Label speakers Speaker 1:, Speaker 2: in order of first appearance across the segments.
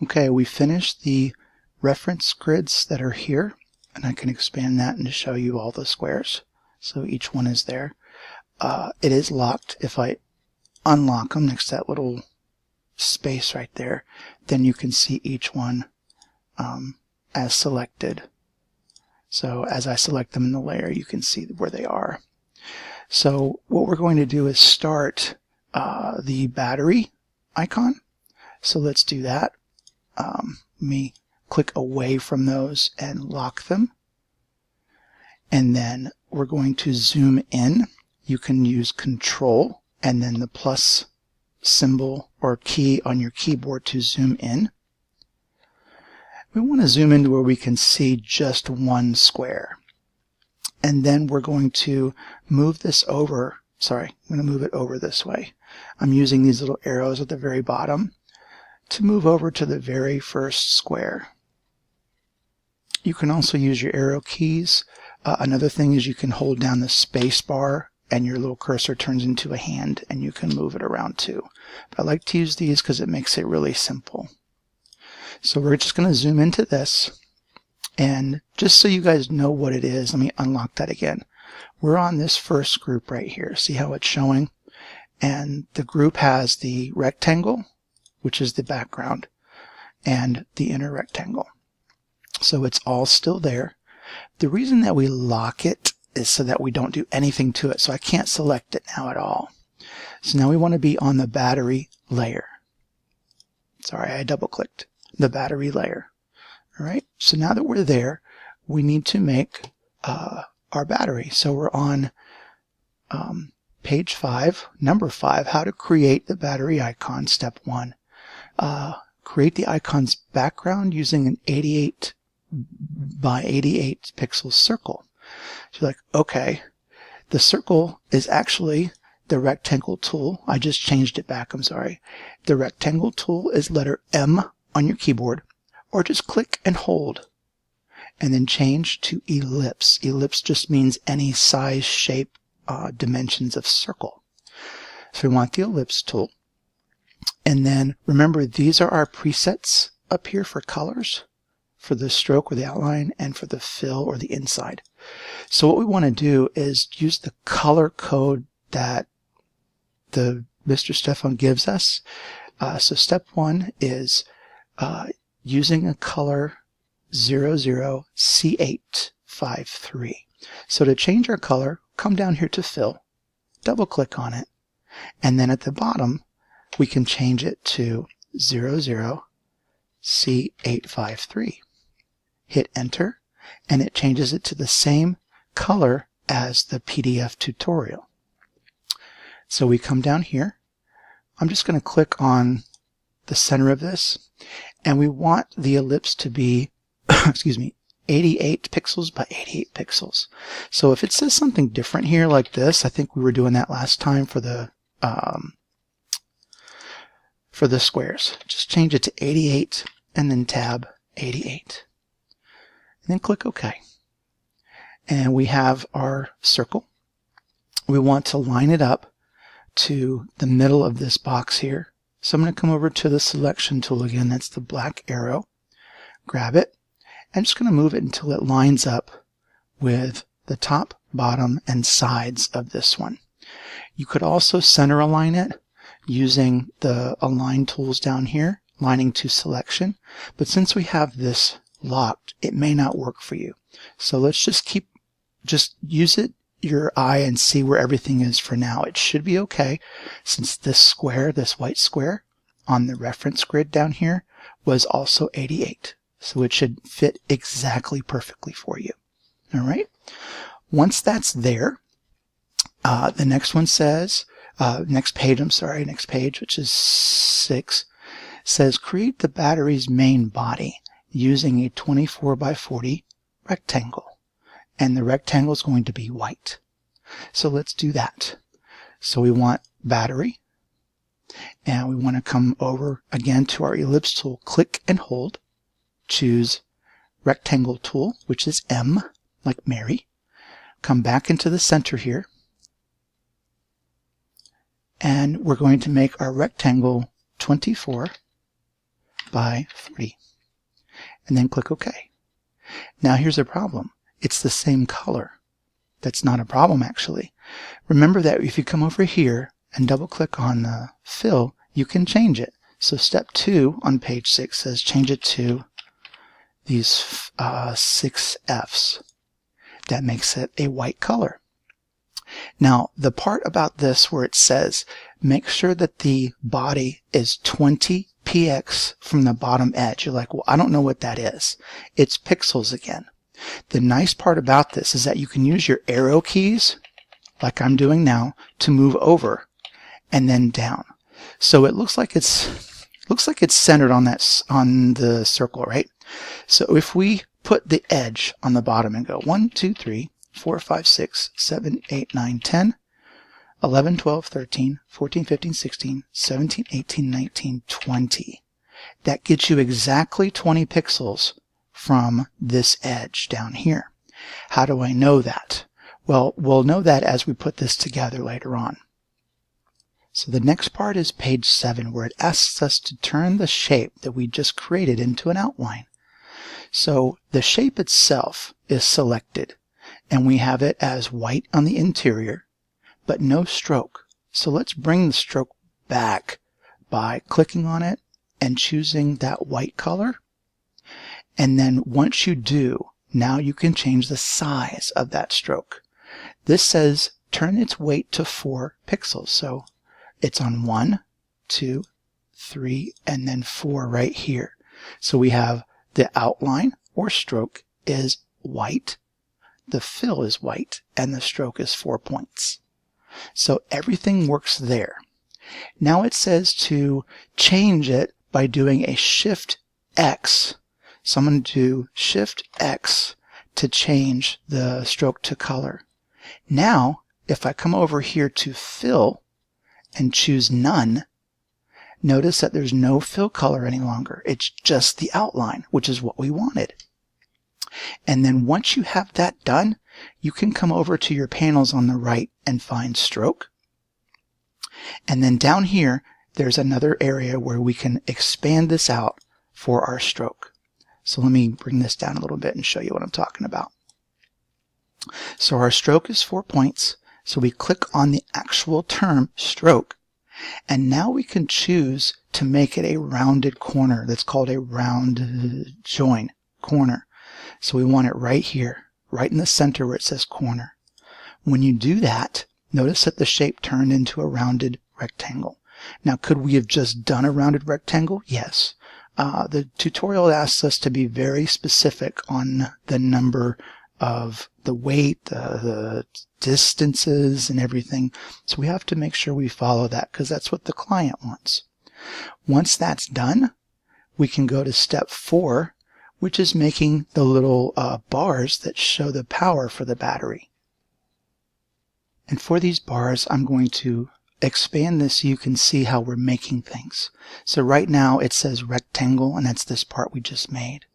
Speaker 1: Okay, we finished the reference grids that are here, and I can expand that and show you all the squares. So each one is there. It is locked. If I unlock them next to that little space right there, then you can see each one as selected. So as I select them in the layer, you can see where they are. So what we're going to do is start the battery icon. So let's do that. Let me click away from those and lock them. And then we're going to zoom in. You can use Control and then the plus symbol or key on your keyboard to zoom in. We want to zoom into where we can see just one square. And then we're going to move this over. Sorry, I'm going to move it over this way. I'm using these little arrows at the very bottom to move over to the very first square. You can also use your arrow keys. Another thing is you can hold down the space bar and your little cursor turns into a hand and you can move it around too. But I like to use these because it makes it really simple. So we're just going to zoom into this, and just so you guys know what it is, let me unlock that again. We're on this first group right here. See how it's showing? And the group has the rectangle, which is the background, and the inner rectangle. So it's all still there. The reason that we lock it is so that we don't do anything to it. So I can't select it now at all. So now we want to be on the battery layer. Sorry, I double clicked. The battery layer. All right, so now that we're there, we need to make our battery. So we're on page 5, number 5, how to create the battery icon, step 1. Create the icon's background using an 88 by 88 pixel circle. So you're like, okay, the circle is actually the rectangle tool. I just changed it back, I'm sorry. The rectangle tool is letter M on your keyboard, or just click and hold and then change to ellipse. Ellipse just means any size, shape, dimensions of circle. So we want the ellipse tool. And then remember, these are our presets up here for colors, for the stroke or the outline, and for the fill or the inside. So what we want to do is use the color code that the Mr. Stefan gives us. So step 1 is using a color 00C853. So to change our color, come down here to fill, double click on it, and then at the bottom we can change it to 00C853. Hit enter and it changes it to the same color as the PDF tutorial. So we come down here. I'm just going to click on the center of this, and we want the ellipse to be 88 pixels by 88 pixels. So if it says something different here like this, I think we were doing that last time for the squares. Just change it to 88 and then tab 88. And then click OK. And we have our circle. We want to line it up to the middle of this box here. So I'm going to come over to the selection tool again. That's the black arrow. Grab it. I'm just going to move it until it lines up with the top, bottom, and sides of this one. You could also center align it using the align tools down here, lining to selection. But since we have this locked, it may not work for you. So let's just use it, your eye, and see where everything is for now. It should be okay, since this square, this white square on the reference grid down here was also 88. So it should fit exactly perfectly for you. All right. Once that's there, the next one says, next page, which is 6, says create the battery's main body using a 24 by 40 rectangle. And the rectangle is going to be white. So let's do that. So we want battery, and we want to come over again to our ellipse tool, click and hold, choose rectangle tool, which is M, like Mary. Come back into the center here, and we're going to make our rectangle 24 by 40. And then click OK. Now here's a problem. It's the same color. That's not a problem, actually. Remember that if you come over here and double click on the fill, you can change it. So step 2 on page 6 says change it to these 6 Fs. That makes it a white color. Now, the part about this where it says make sure that the body is 20 px from the bottom edge. You're like, well, I don't know what that is. It's pixels again. The nice part about this is that you can use your arrow keys, like I'm doing now, to move over and then down. So it looks like it's centered on the circle, right? So if we put the edge on the bottom and go 1, 2, 3, 4, 5, 6, 7, 8, 9, 10, 11, 12, 13, 14, 15, 16, 17, 18, 19, 20. That gets you exactly 20 pixels from this edge down here. How do I know that? Well, we'll know that as we put this together later on. So the next part is page 7, where it asks us to turn the shape that we just created into an outline. So the shape itself is selected, and we have it as white on the interior, but no stroke. So let's bring the stroke back by clicking on it and choosing that white color. And then once you do, now you can change the size of that stroke. This says turn its weight to 4 pixels. So it's on 1, 2, 3, and then 4 right here. So we have the outline or stroke is white, the fill is white, and the stroke is 4 points. So everything works there. Now it says to change it by doing a Shift X. So I'm going to do Shift X to change the stroke to color. Now, if I come over here to fill and choose none, notice that there's no fill color any longer. It's just the outline, which is what we wanted. And then once you have that done, you can come over to your panels on the right and find stroke. And then down here, there's another area where we can expand this out for our stroke. So let me bring this down a little bit and show you what I'm talking about. So our stroke is 4 points. So we click on the actual term stroke. And now we can choose to make it a rounded corner. That's called a round join corner. So we want it right here, right in the center where it says corner. When you do that, notice that the shape turned into a rounded rectangle. Now, could we have just done a rounded rectangle? Yes. The tutorial asks us to be very specific on the number of the weight, the distances, and everything. So we have to make sure we follow that because that's what the client wants. Once that's done, we can go to step 4, which is making the little bars that show the power for the battery. And for these bars, I'm going to expand this so you can see how we're making things. So right now it says rectangle, and that's this part we just made.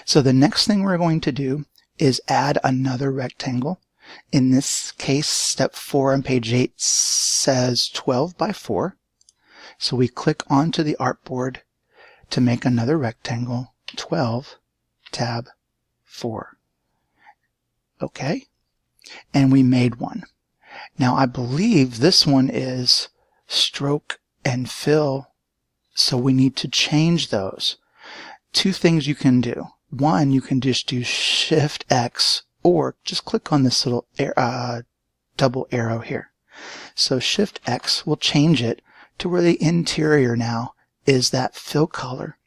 Speaker 1: So the next thing we're going to do is add another rectangle. In this case, step 4 on page 8 says 12 by 4. So we click onto the artboard to make another rectangle, 12, tab 4. Okay, and we made one. Now I believe this one is stroke and fill, so we need to change those. 2 things you can do. One, you can just do Shift X or just click on this little double arrow here. So Shift X will change it to where the interior now is that fill color.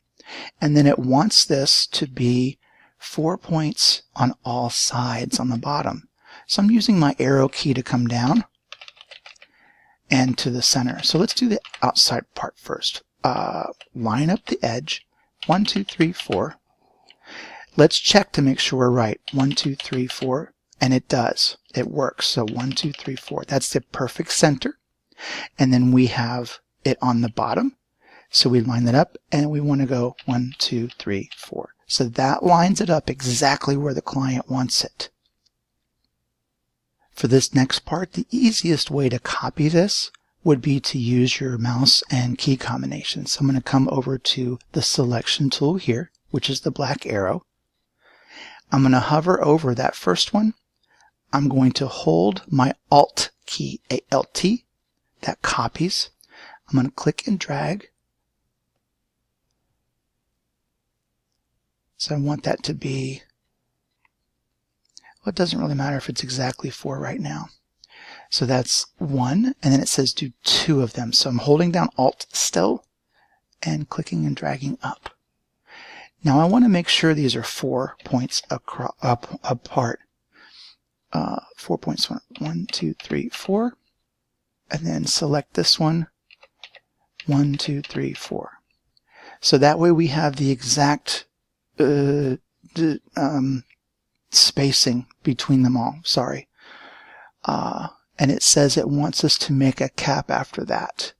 Speaker 1: And then it wants this to be 4 points on all sides on the bottom. So I'm using my arrow key to come down and to the center. So let's do the outside part first. Line up the edge. 1, 2, 3, 4. Let's check to make sure we're right. 1, 2, 3, 4. And it does. It works. So 1, 2, 3, 4. That's the perfect center. And then we have it on the bottom. So we line that up and we want to go 1, 2, 3, 4. So that lines it up exactly where the client wants it. For this next part, the easiest way to copy this would be to use your mouse and key combination. So I'm going to come over to the selection tool here, which is the black arrow. I'm going to hover over that first one. I'm going to hold my Alt key, Alt, that copies. I'm going to click and drag. So I want that to be, well, it doesn't really matter if it's exactly 4 right now. So that's 1, and then it says do 2 of them. So I'm holding down Alt still and clicking and dragging up. Now I want to make sure these are 4 points apart. 4 points, 1, 2, 3, 4. And then select this one, 1, 2, 3, 4. So that way we have the exact spacing between them all. Sorry. And it says it wants us to make a cap after that.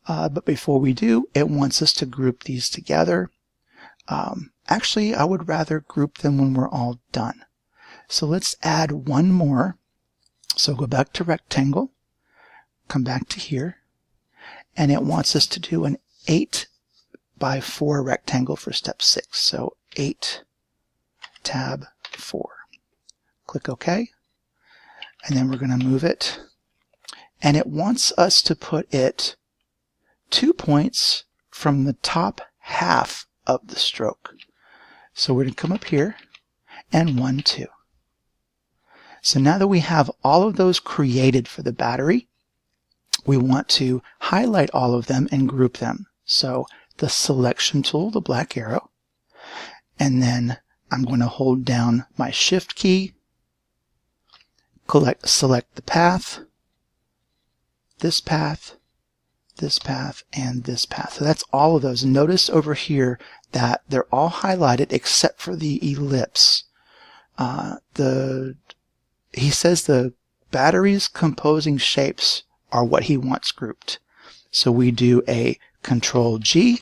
Speaker 1: But before we do, it wants us to group these together. Actually, I would rather group them when we're all done. So let's add one more. So go back to rectangle, come back to here, and it wants us to do an 8 by 4 rectangle for step 6. So 8 tab 4. Click OK. And then we're going to move it. And it wants us to put it 2 points from the top half of the stroke. So we're going to come up here and 1, 2. So now that we have all of those created for the battery, we want to highlight all of them and group them. So the selection tool, the black arrow, and then I'm going to hold down my shift key, select the path, this path, this path, and this path. So that's all of those. Notice over here that they're all highlighted except for the ellipse. He says the batteries composing shapes are what he wants grouped. So we do a Control G,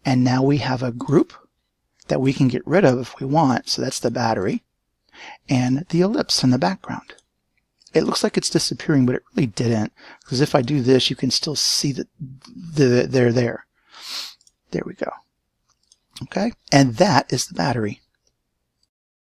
Speaker 1: and now we have a group that we can get rid of if we want. So that's the battery and the ellipse in the background. It looks like it's disappearing, but it really didn't, because if I do this, you can still see that they're there. There we go. Okay, and that is the battery.